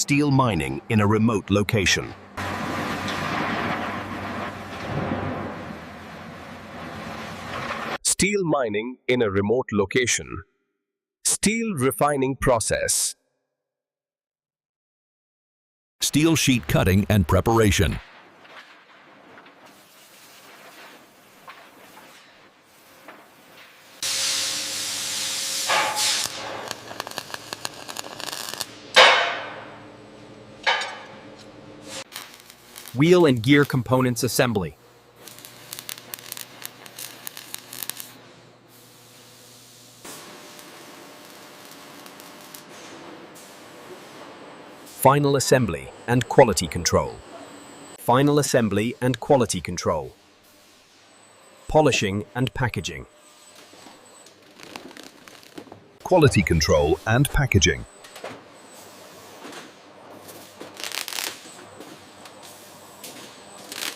steel mining in a remote location. Steel mining in a remote location. Steel refining process. Steel sheet cutting and preparation. Wheel and gear components assembly. Final assembly and quality control. Final assembly and quality control. Polishing and packaging. Quality control and packaging.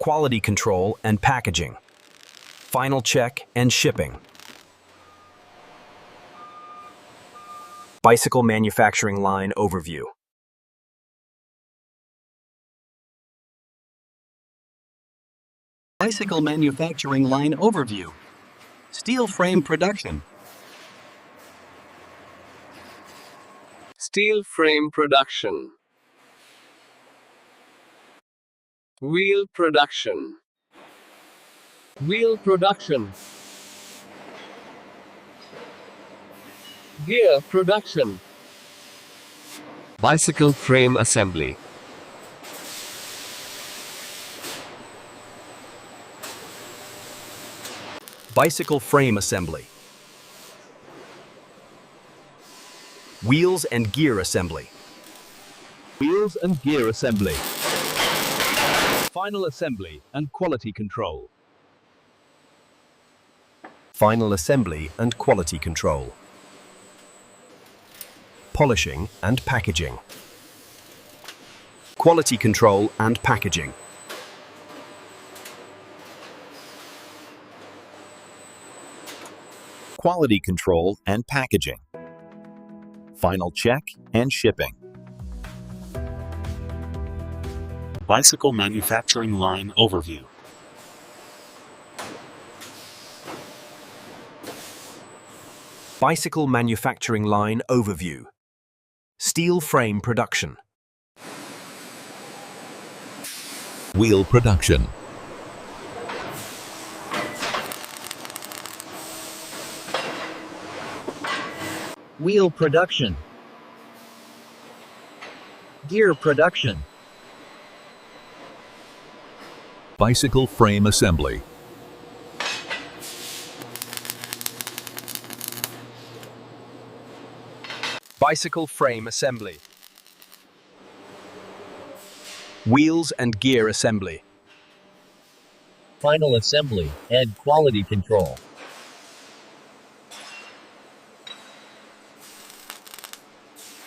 Quality control and packaging. Final check and shipping. Bicycle manufacturing line overview. Bicycle manufacturing line overview. Steel frame production. Steel frame production. Wheel production. Wheel production. Gear production. Bicycle frame assembly. Bicycle frame assembly. Wheels and gear assembly. Wheels and gear assembly. Final assembly and quality control. Final assembly and quality control. Polishing and packaging. Quality control and packaging. Quality control and packaging. Final check and shipping. Bicycle manufacturing line overview. Bicycle manufacturing line overview. Steel frame production. Wheel production. Wheel production. Gear production. Bicycle frame assembly. Bicycle frame assembly. Wheels and gear assembly. Final assembly and quality control.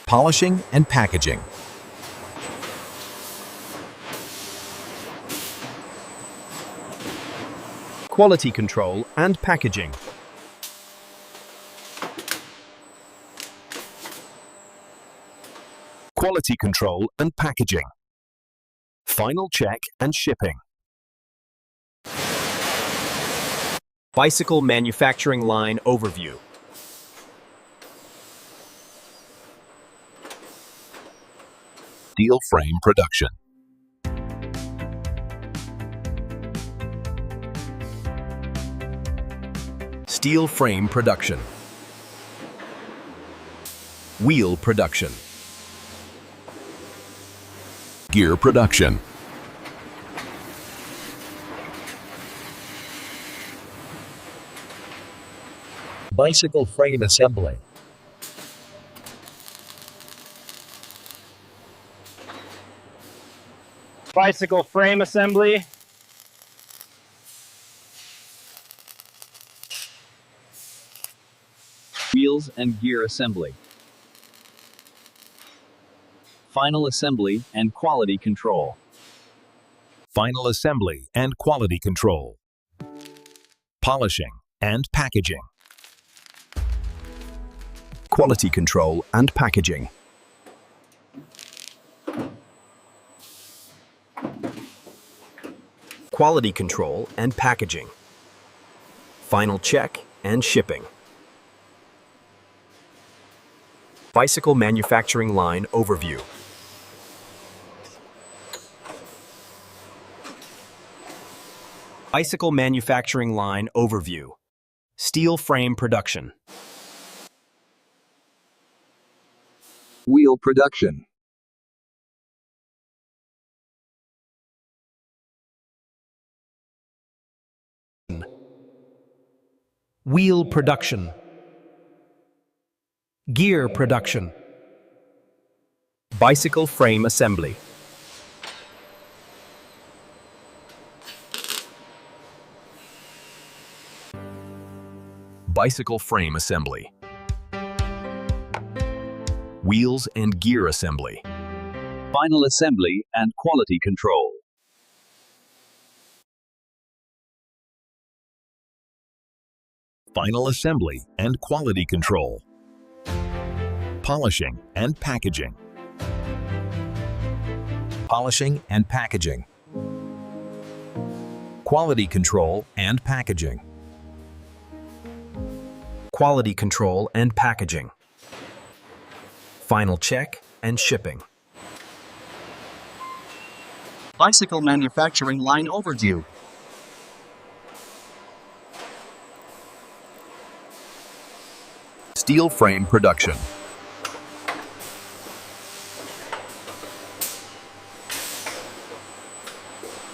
Polishing and packaging. Quality control and packaging. Quality control and packaging. Final check and shipping. Bicycle manufacturing line overview. Steel frame production. Steel frame production. Wheel production. Gear production. Bicycle frame assembly. Bicycle frame assembly. Wheels and gear assembly. Final assembly and quality control. Final assembly and quality control. Polishing and packaging. Quality control and packaging. quality control and packaging, final check and shipping. Bicycle manufacturing line overview. Bicycle manufacturing line overview. Steel frame production. Wheel production. Wheel production. Gear production. Bicycle frame assembly. Bicycle frame assembly. Wheels and gear assembly. Final assembly and quality control. Final assembly and quality control. Polishing and packaging. Polishing and packaging. Quality control and packaging. Quality control and packaging. Final check and shipping. Bicycle manufacturing line overview. Steel frame production.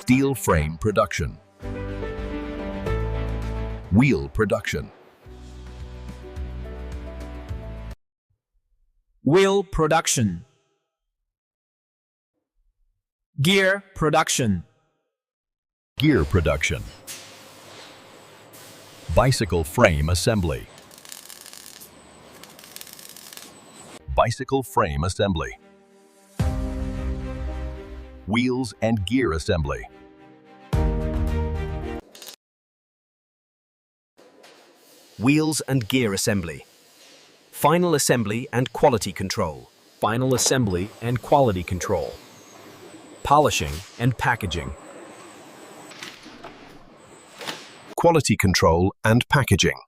Steel frame production. Wheel production. Wheel production. Gear production. Gear production. Bicycle frame assembly. Bicycle frame assembly. Wheels and gear assembly. Wheels and gear assembly. Final assembly and quality control. Final assembly and quality control. Polishing and packaging. Quality control and packaging.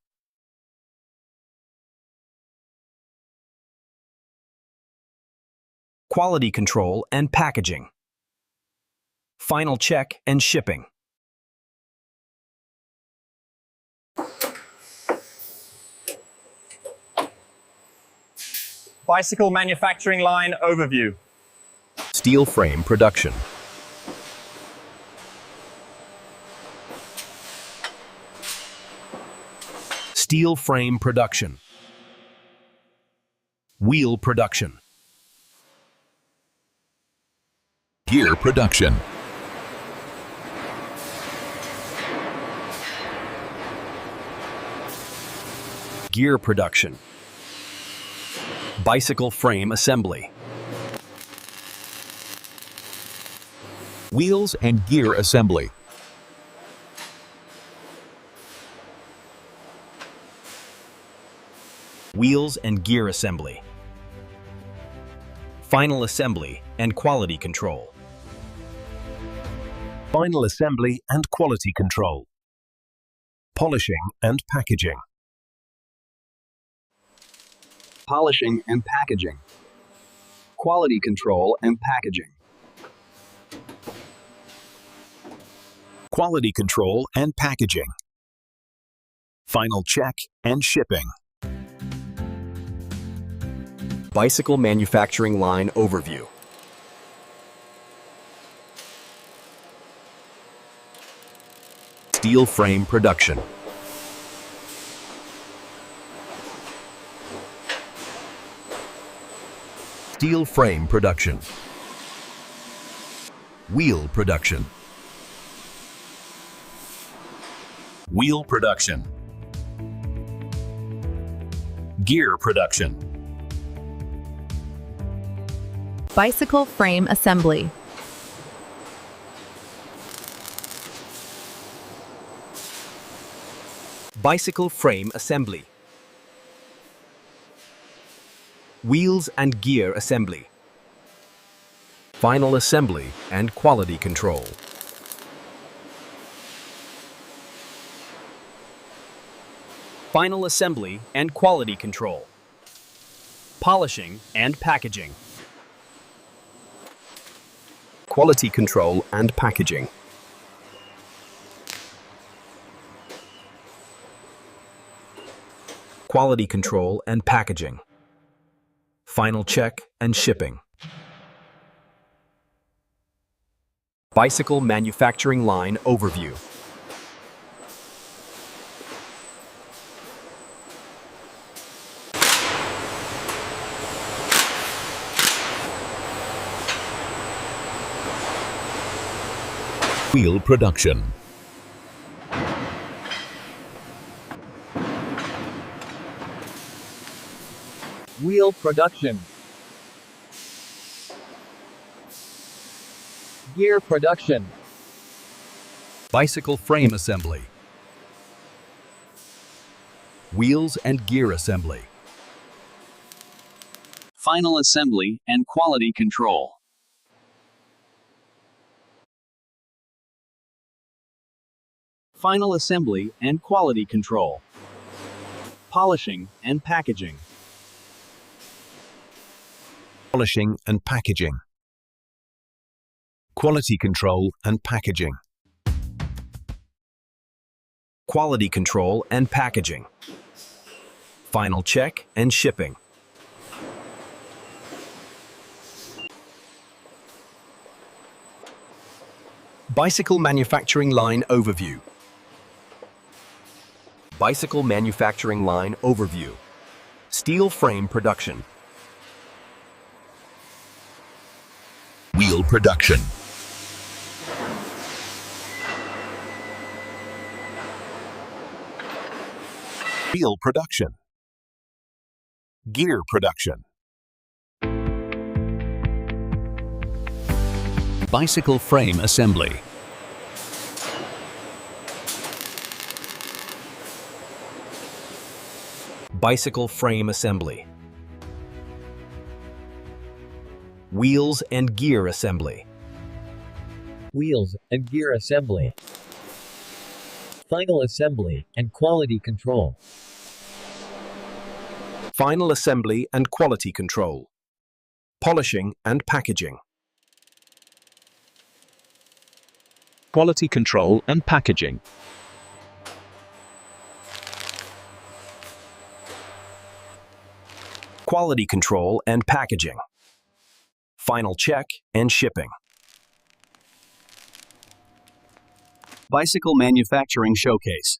Quality control and packaging. Final check and shipping. Bicycle manufacturing line overview. Steel frame production. Steel frame production. Wheel production. Gear production. Gear production. Bicycle frame assembly. Wheels and gear assembly. Wheels and gear assembly. Final assembly and quality control. Final assembly and quality control. Polishing and packaging. Polishing and packaging. Quality control and packaging. Quality control and packaging. Final check and shipping. Bicycle manufacturing line overview. Steel frame production. Steel frame production. Wheel production. Wheel production. Gear production. Bicycle frame assembly. Bicycle frame assembly. Wheels and gear assembly. Final assembly and quality control. final assembly and quality control, polishing and packaging, quality control and packaging, quality control and packaging, final check and shipping. Bicycle manufacturing line overview. Wheel production. Wheel production. Gear production. Bicycle frame assembly. Wheels and gear assembly. Final assembly and quality control. Final assembly and quality control. Polishing and packaging. Polishing and packaging. Quality control and packaging. Quality control and packaging. Final check and shipping. Bicycle manufacturing line overview. Bicycle manufacturing line overview. Steel frame production. Wheel production. Wheel production. Gear production. Bicycle frame assembly. Bicycle frame assembly. Wheels and gear assembly. Wheels and gear assembly. Final assembly and quality control. Final assembly and quality control. Polishing and packaging. Quality control and packaging. Quality control and packaging. Final check and shipping. Bicycle manufacturing showcase.